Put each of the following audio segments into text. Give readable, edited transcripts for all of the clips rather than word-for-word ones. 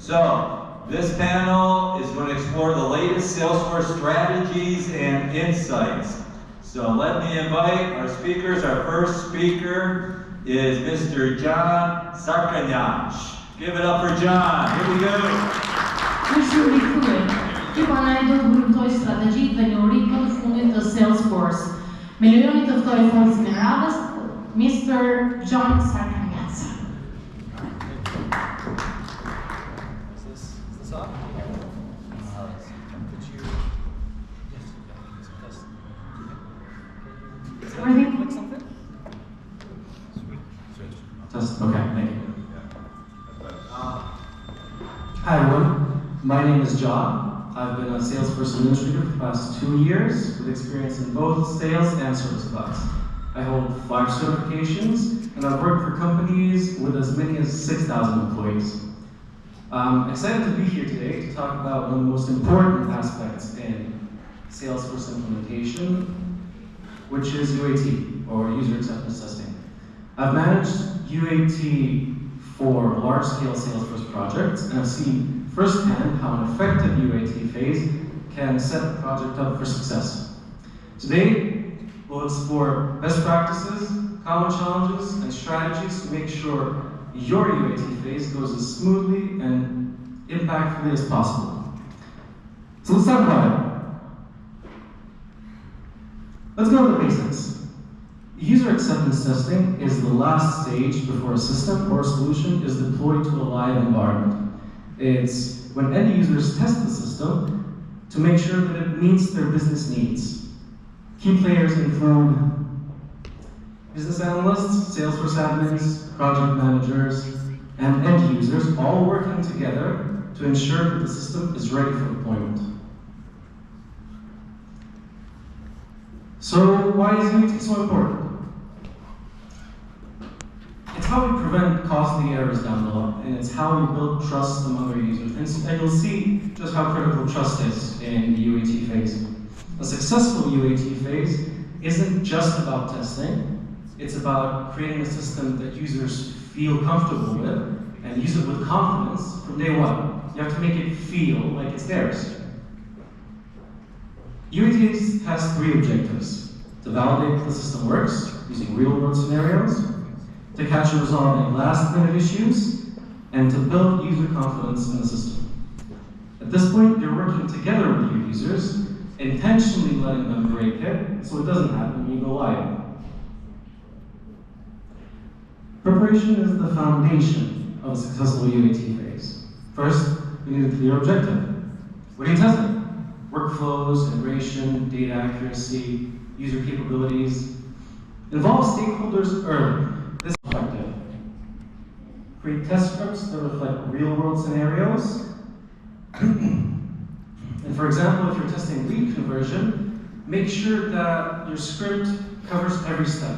So, this panel is going to explore the latest Salesforce strategies and insights. So let me invite our speakers. Our first speaker is Mr. John Sarkanyac. Give it up for John. Here we go. Ju panaj do të vërtetoj strategjitë dhe njohurinë më të fundit të Salesforce. Me lejoni të ftoj folësin e radhës, Mr. John Sarkanyac. Is this on? Everything? Click something? Just, okay, thank you. Hi everyone, my name is John. I've been a Salesforce administrator for the past 2 years with experience in both sales and service clouds. I hold 5 certifications and I've worked for companies with as many as 6,000 employees. I'm excited to be here today to talk about one of the most important aspects in Salesforce implementation, which is UAT, or user acceptance testing. I've managed UAT for large-scale Salesforce projects, and I've seen firsthand how an effective UAT phase can set a project up for success. Today, we'll explore best practices, common challenges, and strategies to make sure your UAT phase goes as smoothly and impactfully as possible. So let's talk about it. Let's go to the basics. User acceptance testing is the last stage before a system or a solution is deployed to a live environment. It's when end users test the system to make sure that it meets their business needs. Key players include business analysts, Salesforce admins, project managers, and end users all working together to ensure that the system is ready for deployment. So why is UAT so important? It's how we prevent costly errors down the line, and it's how we build trust among our users. And you'll see just how critical trust is in the UAT phase. A successful UAT phase isn't just about testing, it's about creating a system that users feel comfortable with and use it with confidence from day one. You have to make it feel like it's theirs. UAT has 3 objectives: to validate that the system works using real-world scenarios, to catch and resolve any last-minute issues, and to build user confidence in the system. At this point, you're working together with your users, intentionally letting them break it so it doesn't happen when you go live. Preparation is the foundation of a successful UAT phase. First, we need a clear objective. What are you testing? Workflows, integration, data accuracy, user capabilities. Involve stakeholders early. This is effective. Create test scripts that reflect real-world scenarios. And for example, if you're testing lead conversion, make sure that your script covers every step,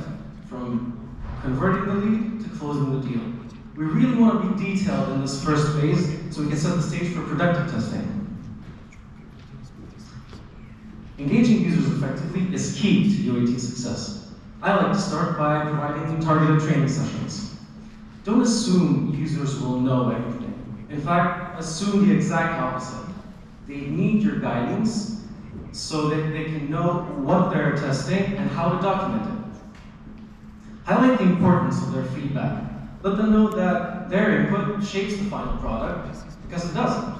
from converting the lead to closing the deal. We really want to be detailed in this first phase so we can set the stage for productive testing. Engaging users effectively is key to UAT success. I like to start by providing targeted training sessions. Don't assume users will know everything. In fact, assume the exact opposite. They need your guidance so that they can know what they're testing and how to document it. Highlight the importance of their feedback. Let them know that their input shapes the final product, because it doesn't.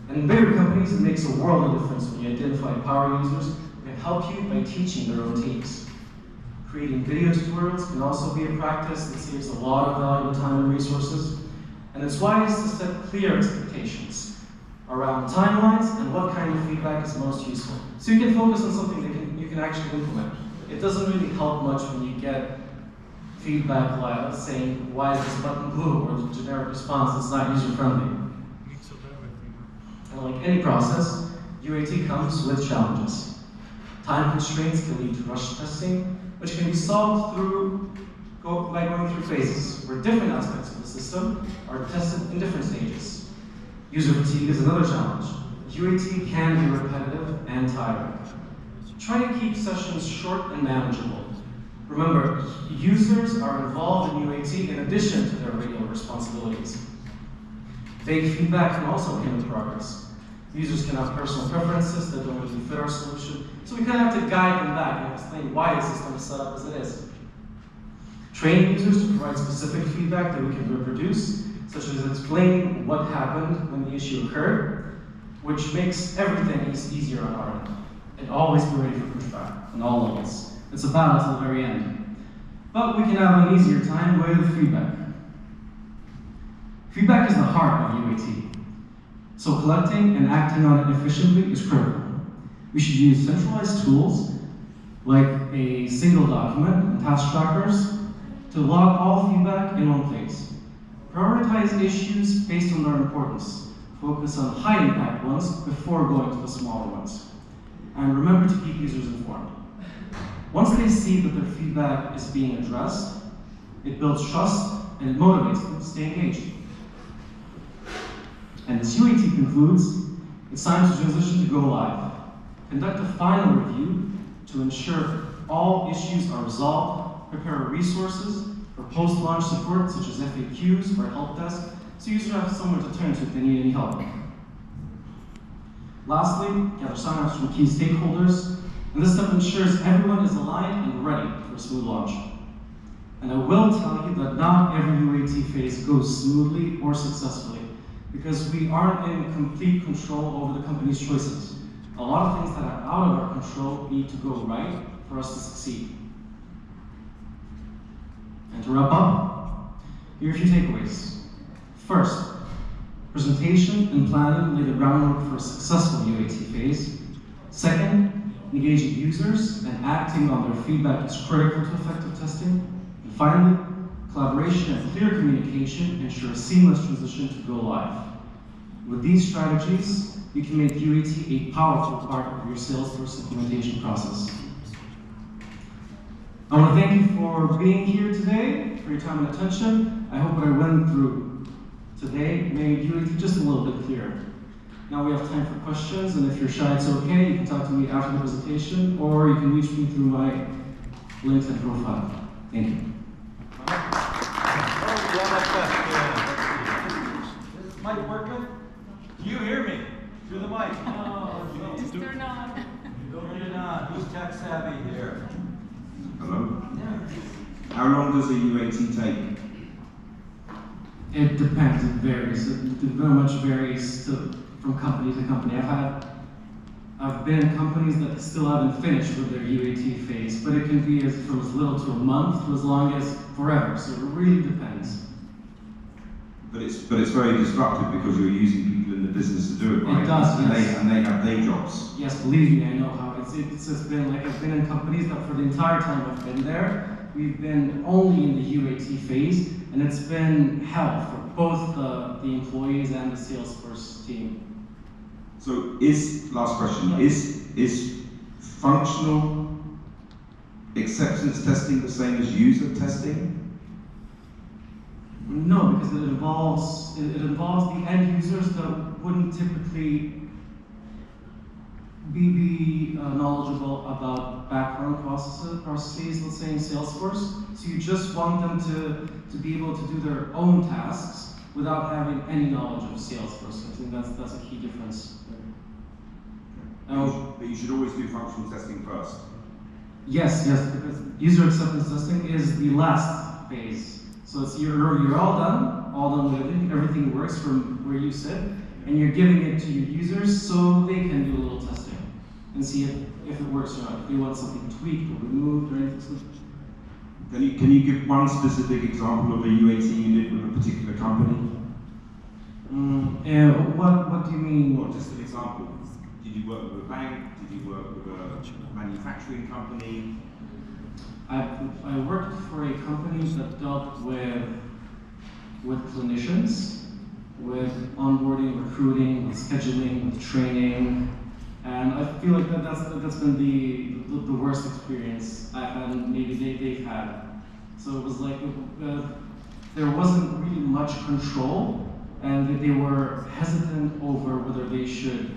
And in bigger companies, it makes a world of difference when you identify power users who can help you by teaching their own teams. Creating video tutorials can also be a practice that saves a lot of valuable time and resources. And it's wise to set clear expectations around timelines and what kind of feedback is most useful. So you can focus on something that you can actually implement. It doesn't really help much when you get feedback like saying, why is this button blue, or the generic response that's not user-friendly. And like any process, UAT comes with challenges. Time constraints can lead to rush testing, which can be solved by going through phases, where different aspects of the system are tested in different stages. User fatigue is another challenge. UAT can be repetitive and tiring. Try to keep sessions short and manageable. Remember, users are involved in UAT in addition to their regular responsibilities. Vague feedback can also hinder progress. Users can have personal preferences that don't really fit our solution, so we kind of have to guide them back and explain why the system is set up as it is. Train users to provide specific feedback that we can reproduce, such as explaining what happened when the issue occurred, which makes everything easier on our end. And always be ready for pushback on all levels. It's a battle till the very end. But we can have an easier time with feedback. Feedback is the heart of UAT. So collecting and acting on it efficiently is critical. We should use centralized tools like a single document and task trackers to log all feedback in one place. Prioritize issues based on their importance. Focus on high impact ones before going to the smaller ones. And remember to keep users informed. Once they see that their feedback is being addressed, it builds trust and it motivates them to stay engaged. And as UAT concludes, it's time to transition to go live. Conduct a final review to ensure all issues are resolved, prepare resources for post-launch support such as FAQs or help desk, so users have someone to turn to if they need any help. Lastly, gather sign-ups from key stakeholders, and this step ensures everyone is aligned and ready for a smooth launch. And I will tell you that not every UAT phase goes smoothly or successfully, because we aren't in complete control over the company's choices. A lot of things that are out of our control need to go right for us to succeed. And to wrap up, here are a few takeaways. First, presentation and planning lay the groundwork for a successful UAT phase. Second, engaging users and acting on their feedback is critical to effective testing. And finally, collaboration and clear communication ensure a seamless transition to go live. With these strategies, you can make UAT a powerful part of your Salesforce implementation process. I want to thank you for being here today, for your time and attention. I hope what I went through today made UAT just a little bit clearer. Now we have time for questions, and if you're shy, it's okay. You can talk to me after the presentation, or you can reach me through my LinkedIn profile. Thank you. Is this mic working? Do you hear me? Through the mic? Just turn on. Turn it on. Who's tech savvy here? Hello? How long does a UAT take? It depends, it varies. It very much varies from company to company. I've been in companies that still haven't finished with their UAT phase, but it can be from as little to a month to as long as forever, so it really depends. But it's very disruptive because you're using people in the business to do it, right? It does, and yes. They have day jobs. Yes, believe me, I know how it's just been like I've been in companies that for the entire time I've been there, we've been only in the UAT phase, and it's been hell for both the employees and the Salesforce team. So last question, Yeah. is functional acceptance testing the same as user testing? No, because it involves the end users that wouldn't typically be knowledgeable about background processes, let's say in Salesforce. So you just want them to be able to do their own tasks without having any knowledge of Salesforce. I think that's a key difference. But you should always do functional testing first. Yes, because user acceptance testing is the last phase. So it's you're all done with everything works from where you sit, and you're giving it to your users so they can do a little testing and see if it works or not. If they want something tweaked or removed or anything. Can you give one specific example of a UAT you did with a particular company? What do you mean? Well, just an example. Did you work with a bank? Did you work with a manufacturing company? I worked for a company that dealt with clinicians, with onboarding, recruiting, with scheduling, with training, and I feel like that's been the worst experience I've had, and maybe they've had. So it was like there wasn't really much control, and they were hesitant over whether they should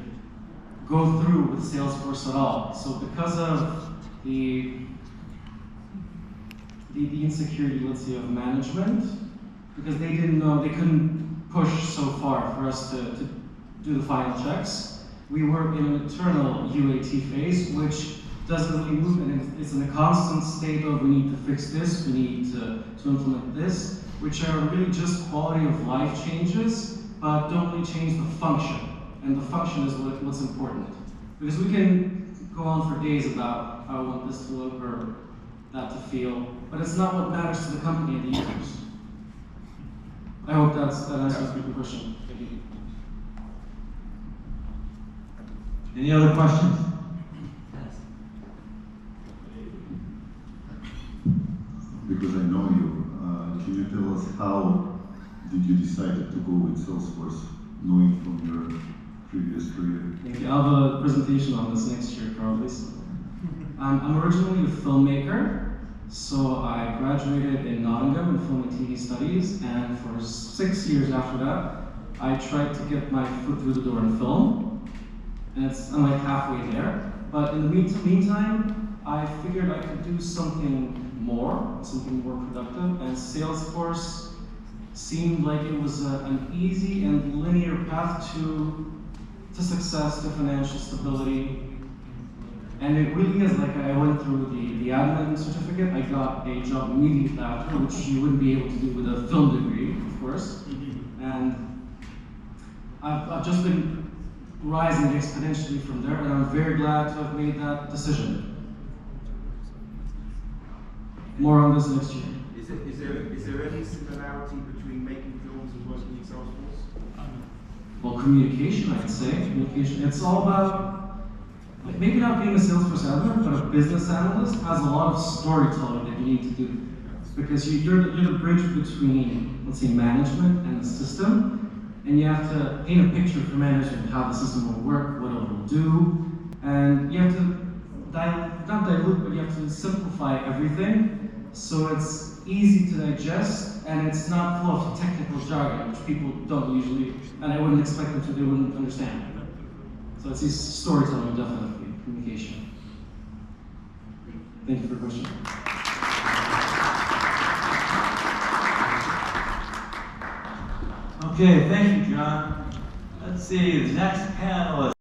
go through with Salesforce at all. So because of the insecurity, let's say, of management, because they didn't know, they couldn't push so far for us to do the final checks. We work in an eternal UAT phase, which doesn't really move, and it's in a constant state of we need to fix this, we need to implement this, which are really just quality of life changes, but don't really change the function. And the function is what's important. Because we can go on for days about how I want this to look or that to feel, but it's not what matters to the company and the users. I hope that answers your question. Thank you. Any other questions? Because I know you, can you tell us how did you decide to go with Salesforce, knowing from your previous career? Thank you. I'll have a presentation on this next year, probably. So. I'm originally a filmmaker, so I graduated in Nottingham in film and TV studies, and for 6 years after that, I tried to get my foot through the door in film, and I'm like halfway there. But in the meantime, I figured I could do something more productive, and Salesforce seemed like it was an easy and linear path to success, to financial stability. And it really is, like, I went through the admin certificate, I got a job immediately after, which you wouldn't be able to do with a film degree, of course. And I've just been rising exponentially from there, and I'm very glad to have made that decision. More on this next year. Is there any similarity between making films and working in Salesforce? Well, communication, I'd say. Communication. It's all about, like, maybe not being a Salesforce admin, but a business analyst has a lot of storytelling that you need to do. Because you're the bridge between, let's say, management and the system, and you have to paint a picture for management how the system will work, what it will do, and you have to not dilute, but you have to simplify everything so it's easy to digest and it's not full of technical jargon, which people don't usually, and I wouldn't expect them to, they wouldn't understand. So it's storytelling, definitely, communication. Thank you for the question. Okay, thank you, John. Let's see, the next panelist.